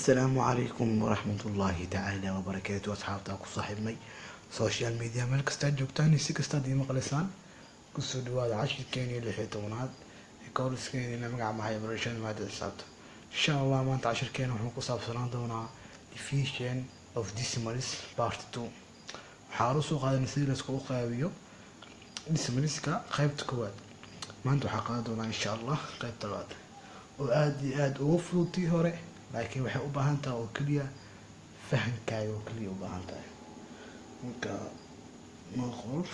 السلام عليكم ورحمة الله تعالى وبركاته. أصحابتك وصاحبني سوشيال ميديا ملك استاد جوجتاني سيك استاد مقلسان كسو دواد عشر كيني اللي حيتونات يقول سكيني نمقع معي برشان ما تحسبت إن شاء الله ما أنت عشر كيني وحنكو صاب سنان efficient of decimals part 2 حارسو قادة نسير اسكو قابيو decimals كا قيبت كواد ما أنتو حقادونا إن شاء الله قيبت الواد وآد وفلوتي هوري laakiin waxay u baahan tahay oo kaliya fahankaaga oo kaliya u baahan tahay marka noqol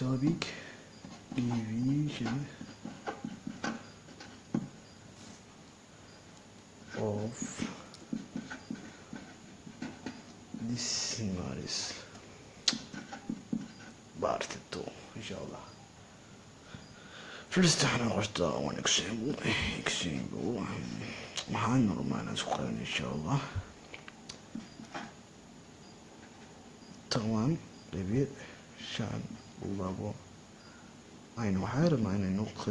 topic division of decimals part 2 إن شاء الله. First احنا قلت one example معانا رمانا سقرين ان شاء الله. طبعا ربيع شان بابو اين وحير معنا نقطة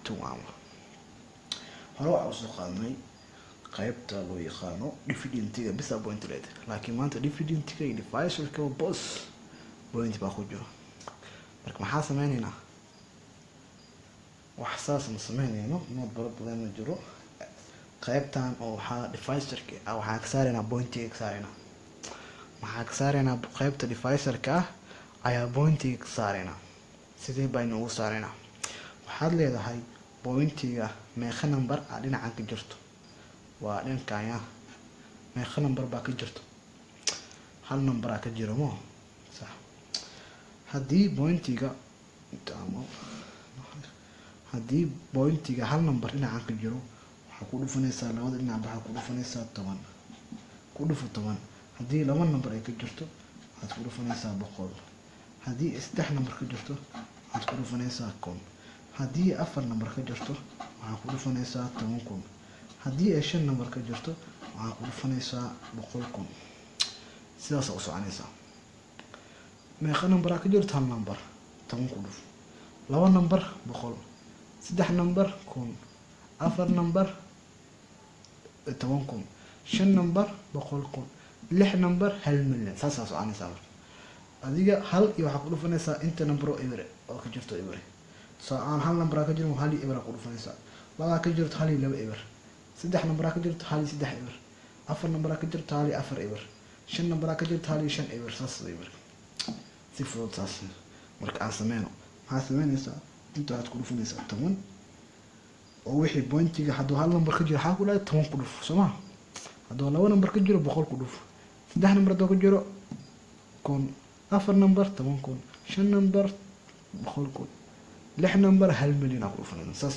0.2 عام هروح وسقاني قيبت لو يخانو ديفيدنتيغا بس بوينت ريد لكن ما انت ديفيدنتيغا ديفايس الكو بوس بوينت باخذ جو marka maxaa sameynayna wax saas ma sameynayno nood badan ma jiro qaybtan oo waxa device-ka waxa ka saarayna point-iga ka saarayna waxa ka saarayna qaybta device-ka ayaa point-iga ka saarayna sidee baynu ugu saarayna waxaad leedahay point-iga meeqa number dhinacan ka jirto waa dhinkaaya meeqa number baa ka jirto hal number ka jiro mo sax haddii pointiga haddii pointiga hal number dhinacan ka jiro waxaa ku dhufanaysaa labada dhinac waxaa ku dhufanaysaa 10 ku dhufo 10 haddii laba number ay ka jirto waxaad ku dhufanaysaa 100 haddii saddex number ka jirto waxaad ku dhufanaysaa 1000 haddii afar number ka jirto waxaad ku dhufanaysaa 10000 haddii ay shan number ka jirto waxaad ku dhufanaysaa 100000 sidaas u soconaysaa meeqa number ka jirto hal number 10 ku dhuf laba number 100 saddex number 1000 afar number 10000 shan number 100000 lix number 1 milyan saas soconaysaa adiga hal iyo waxa ku dhufanaysaa inta number ebre oo ka jirto ebre soo aan hal number ka jiro hal ebre ku dhufanaysaa laba ka jirto hal laba ebre saddex number ka jirto hal saddex ebre afar number ka jirto hal afar ebre shan number ka jirto hal shan ebre saas ebre si fudud saas marka aan sameeyno maxaa sameynaysaa inta aad ku dhufanaysaa 10 oo wixii pointiga hadduu hal number ka jiro xaq u leeyahay 10 ku dhuf Soomaa hadduu laba number ka jiro 100 ku dhuf saddex number hadduu ka jiro kun afar number 10000 shan number 100,000 lix number 1 milyan ku dhufanaysaa saas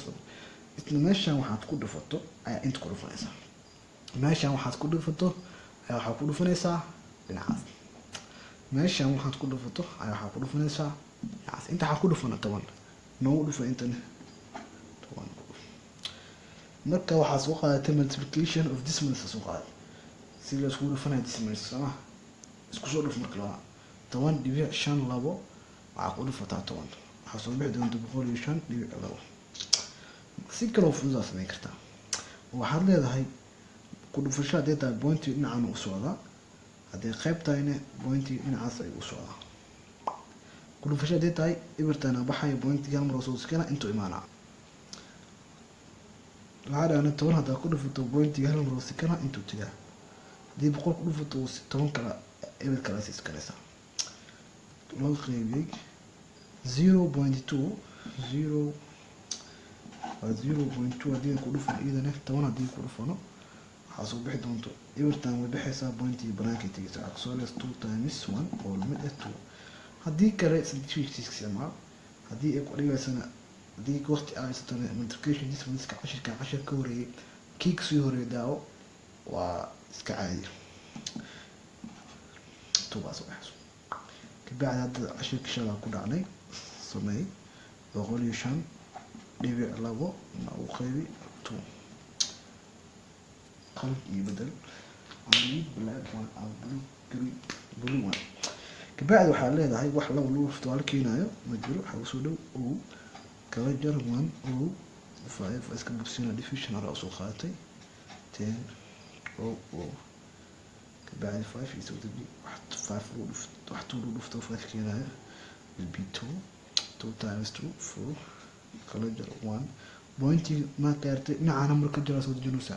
isla meeshan waxaad ku dhufato ayaa inta ku dhufanaysaa meeshan waxaad ku dhufato ayaa waxaad ku dhufanaysaa dhinacaas meeshan waxaad ku dhufato ayaa waxaad ku dhufanaysaa yaas inta waxaad ku dhufana 10 noo dhufa inta 10 marka waxaad soo qaadatay multiplication of decimals soo qaaday si la isku dhufanayo decimals sama isku soo dhuf marka laba 10.5 labo waxaad ku dhufataa 10 waxaa soo bixi doonta 105.2 si kale oo fudud sameyn kartaa waxaad leedahay ku dhufashada data point dhinacan u socda haddii qaybtayna pointi dhinacaas ay u socdaa ku dhufashada data ibartana baxay pointiga mar soo iskana inta imaana laana 10 hadda ku dhufato pointiga hal mar soo iskana inta tiga hadii boqol ku dhufato 10 kala eber kala iskanaysa loo qeybiyay 0.2 hadii ku dhufan idana 10 hadii ku dhufano waxaa soo bixi doonto everton way bixaysaa pointiga banaanka tigisa axoles 2 times 1 oo mid 2 haddii kale statistics ama haddii ay ku dhigaysana haddii waqti ay haysato multiplication decimals ka 10 ka horeeyay kick soo horeeyay daawo waa iska caadi tuubaas waxaas kabacdi hadda 10 shala ku dhacnay sameey 105 labo u qeybi 2 قلب يبدل عملي black one أو blue one kabacdi waxaa leedahay wax laba lagu dhufto waa la keenaayo ma jiro waxaa usoo dhow o kala jar 1 o 5 iska bursina division hore usoo qaadatay 10 o o kabacdi 5 isoo deji wax 5 lagu dhufto wax 2 lagu dhufto 5 keenaayo will be 2 times 2 4 kala jar 1 pointi ma gaartay dhinaca number ka jira soo dejinaysa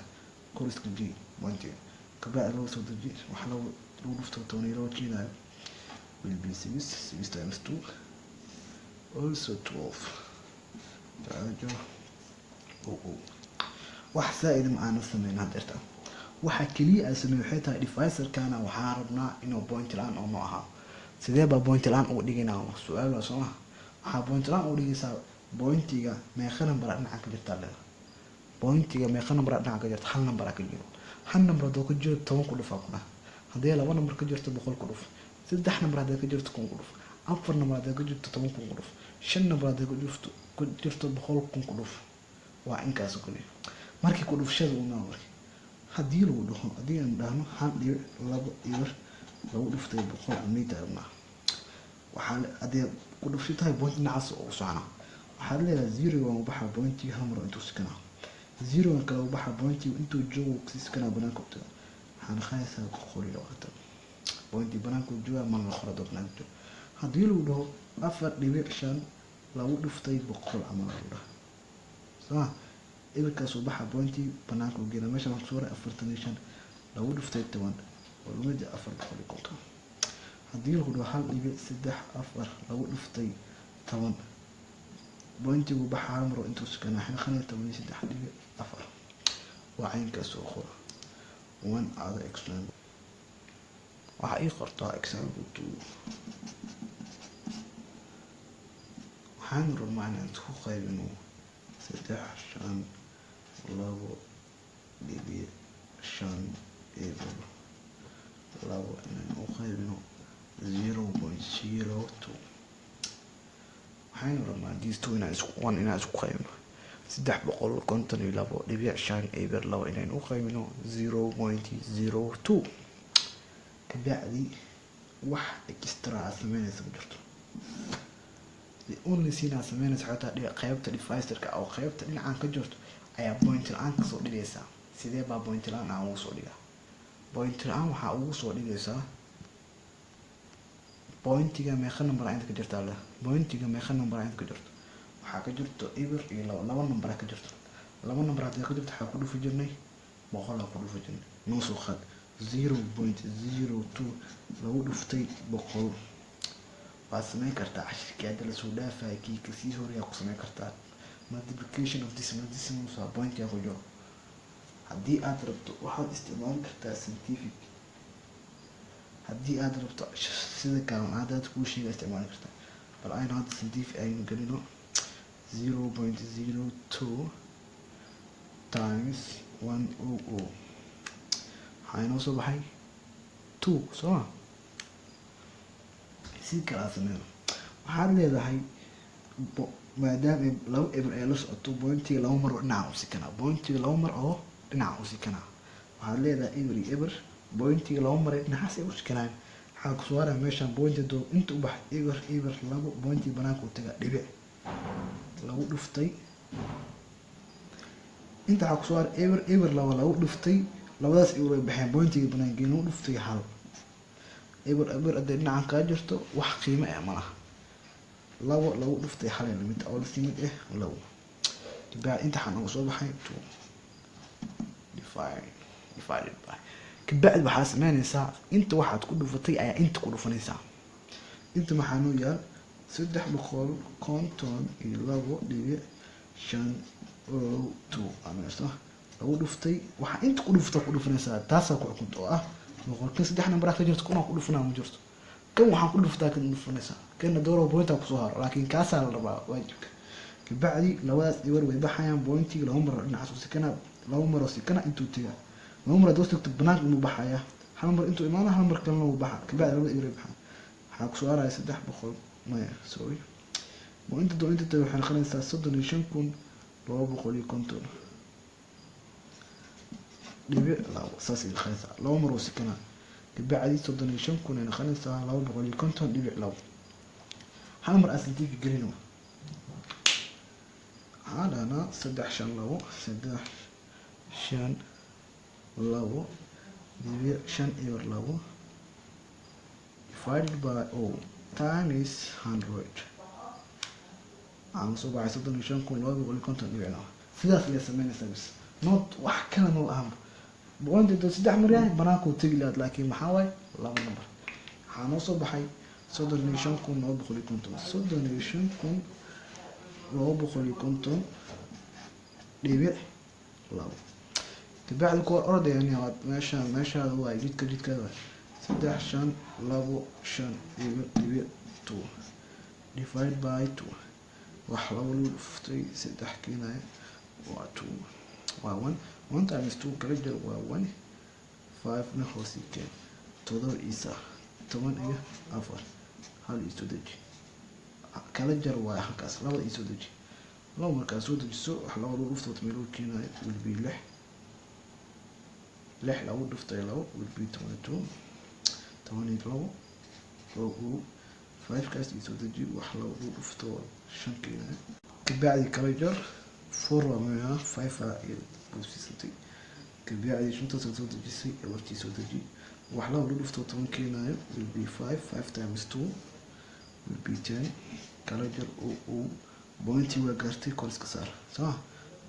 kor iska gey pointi kabacdi loo soo deji wax lagu dhufto 10 loo keenaayo will be 6 times 2 also 12 تعالى wax saaid ma aan sameeyay hadeerta waxa kaliya ay sameeyay waxay tahay divisor kana waxa rabnaa inuu point laan oo aha sidee ba point laan u dhigaynaa su'aal waa soo waxa point laan u dhigaysaa pointiga meeqa number dhinaca ka jirta leedahay pointiga meeqa number dhinaca ka jirta hal number ka jiro hal number doo ka jiro 10 ku dhufaa kuna hadii laba number ka jirto 100 ku dhuf saddex number hadii ka jirto 10 ku dhuf afar number hadii ka jirto 10 ku dhuf shan number hadii ka jirto 100 ku dhuf waa inkaas kale markii ku dhufshada una markii hadii lagu dhaho hadii aan dhahno hal iyo laba iyo lagu dhuftay 100 amida ma waxa hadii ku dhufshitahay point naas oo socona waxa leeyahay 0 waa baxa pointi hal mar intuu sikana 0 kala baxa pointi intuu joogo sikana banaanka ku tago waxaan khaysaa ku qori waqti pointi banaanka jooga ma la khorado banaanka hadii lagu dhaho 4.5 lagu dhuftay 100 ama la صح إبرك صباح بوينتي بناك وجينا ماشي مع صورة أفرتنيشن لو دفتي التوان والمدة أفر بخلي قطع هدير هو حال يبي سدح أفر لو دفتي توان بوينتي وبح عمرو أنتو سكنا إحنا خلينا تواني سدح يبي أفر وعين كسو خورة one other example وحقيقة قرطة example 2 حنر المعنى أنتو خايبينو سدح شان لو دبي شان إيبل لو إن أخيبنو 0.02 حين رمى ديز 2 إنا إسكو 1 إنا إسكو خيبنو سدح بقول كونتني لو دبي شان إيبل لو إنا أخيبنو 0.02 كبعدي واحد إكسترا ثمانية سمجرتو the only thing as means حتى قيبت الفايستر أو قيبت إن عن كجرت أي point الآن كسر ليسا سيدي با point الآن أو صوريا point الآن وح أو صوري ليسا point تيجا ما يخلنا نمبر عندك جرت على point تيجا ما يخلنا نمبر عندك جرت وح كجرت إبر إلا لو نمبر كجرت لو نمبر عندك جرت حكله في جرني بقول حكله في جرني نص خد 0.02 لو دفتي بقول واسمين كرتا عشر كده لسودا فاكي كسي هوريا قسمين كرتا multiplication of decimal so point يا خجو هدي أضربت واحد استعمال كرتا scientific هدي أضربت سيدا كان عدد كل شيء استعمال كرتا فالآن هذا scientific أي نقولينه 0.02 times 100 هاي نوصل بحي 2 صح si kala sameeyo waxa leedahay maadaama laba eber ay la socoto pointiga laba mar dhinac u sikana pointiga laba mar oo dhinac u sikana waxa leedahay eber pointiga laba mar dhinac ay u sikanaan waxa ku soo haray meeshan pointiga inta u bax eber laba pointiga banaanka u taga dhibic lagu dhuftay inta waxa ku soo haray eber laba lagu dhuftay labadaas eber ay baxeen pointiga banaanka inuu dhuftay hal eber adina aan ka jirto wax qiimo ah malaha lagu dhuftay hal limit oo la simid law tibaa inta xan ugu soo baxay 2 divided by kabacdi waxa sameynaysaa inta waxaad ku dhufatay ayaa inta ku dhufanaysaa inta maxaa noo yaal 352 amaaso lagu dhuftay waxa inta ku dhufanaysaa taas ku xukunto ah noqon saddex number ka jirto kuna ku dhufnaa ma jirto kan waxaan ku dhuftaa kan dhufanaysa kan dooro point ku soo haro laakiin kaas la rabaa waajibka kabacdi labadaas eber way baxayaan pointiga laba mar dhinac soo sikana laba mar oo sikana intuu tiga laba mar doos tagto banaanka inuu baxaya hal mar intuu imaana hal mar kalena uu baxa kabacdi laba eber baxa waxa ku soo haray 300 maya sorry mo inta doo inta waxaan qalanaysaa 35250 dhibic labo saasi khaysa laba mar oo sikana kabacdi 35,000 ay noqonaysaa 250.2 hal mar asantiga gelino hadana 352 divided by O times 100 aan soo baxay 35,250 sidaas la sameynaysaa bis not wax kale ma aha boqonta saddex mar yahay banaanku tagi lahayd laakiin maxaa waay laba number waxaa noo soo baxay 35,250 dhibic labo kabacdi kuwa ordayani waa meeshaada waay jidkaada waay 352 divide by 2 wax laba lagu dhuftay saddex keenaya waa 2 waa 1 1 times 2 kala jar waa 1 5 na hoos ikeen 7 isa 10 iyo 4 hal isu deji kala jar waa halkaas laba isu deji laba markaas soo dejiso wax laba lagu dhuftay meel uu keenayo will be 6 lagu dhuftay laba will be 22 22 oo 5 kaas isu deji wax laba lagu dhuftay 5 keenayo kabacdi kala jar 4 waa 5 iyo busisatay kabacdi shunta soo dejisay wartii soo deji wax laba lagu dhuftay 10 keenayo will be 5 times 2 will be 10 kala jar oo bointi waa gaartay koriska saar soo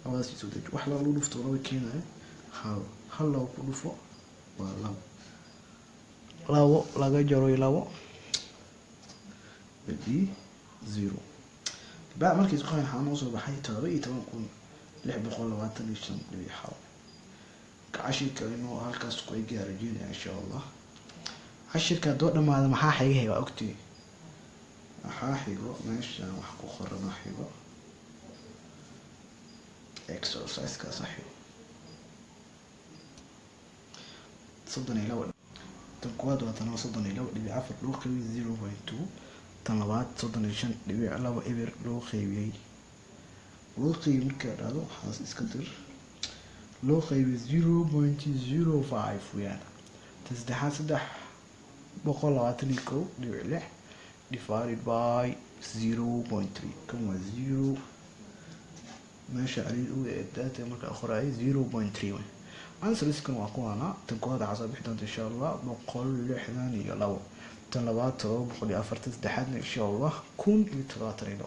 awaas soo deji wax laba lagu dhuftay laba keenayo hal laba ku dhufo waa labo laga jaro labo will be 0 بعد مركز قاين حنوصل بحي ترى تمام 625 ليحاول كعشر كلمة وهالكاس قوي جارجين إن شاء الله عشر كدور ما هذا محاحي هي وقتي محاحي ماشي أنا وحكو خر محاحي exercise كصحي صدني لو تنقاد وتنا صدني لو اللي بيعرف لوقي 0.2 تنلبات 35 إبر لو خيبي لو خيبي مركادو حاس إسكتر لو خيبي 0.05 ويانا تسدحات سدح بقول عاتنيكو دبع divided by 0.3 كم 0 ماشي عليه الداتا مركا أخرى 0.3 أنسى لسكن وأقوانا تنقاد عصب إحدان إن شاء الله بقول لحدان يلو تنلبات بقولي أفرت دحدنا إن شاء الله كون يتغاطرينو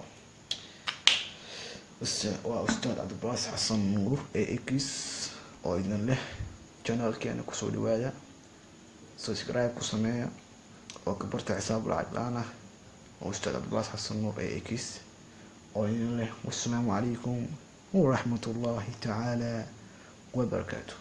بس وأستاذ عبد الباس حسن نور AX وإذن له channel كان كسولي وادا سبسكرايب كسمية وكبرت حساب العجلانة وأستاذ عبد الباس حسن نور AX وإذن له والسلام عليكم ورحمة الله تعالى وبركاته.